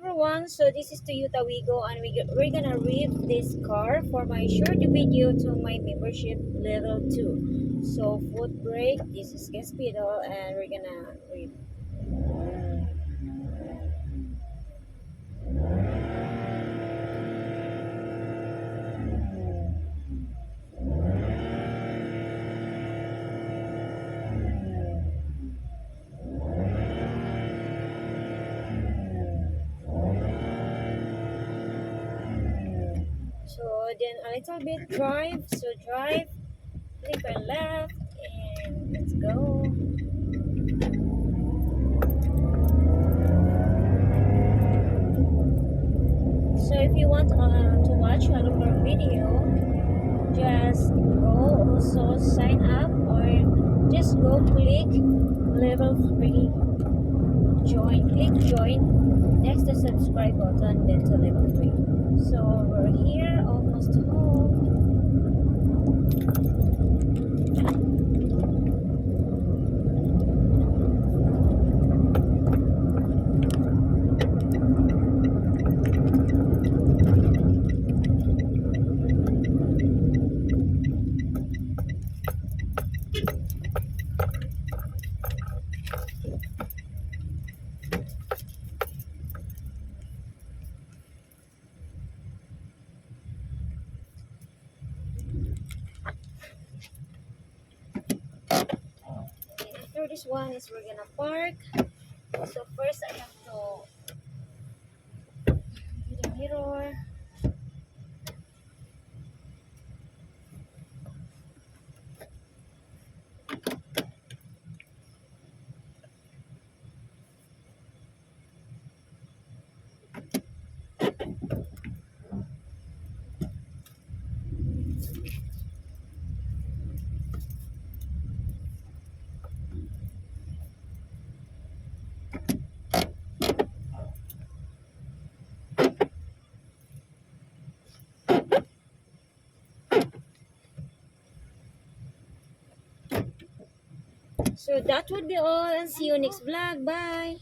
everyone, so this is Toyota Wigo and we're gonna read this car for my short video to my membership level 2. So foot brake, this is gas pedal, and we're gonna read. So then a little bit drive, so drive, flip and left, and let's go. So if you want to watch a longer video, just go also sign up or just go click level 3 join, click join, next the subscribe button, then to level 3. So we're here almost home. After this one is we're gonna park. So first I have to get the mirror. So that would be all, and see you next vlog. Bye.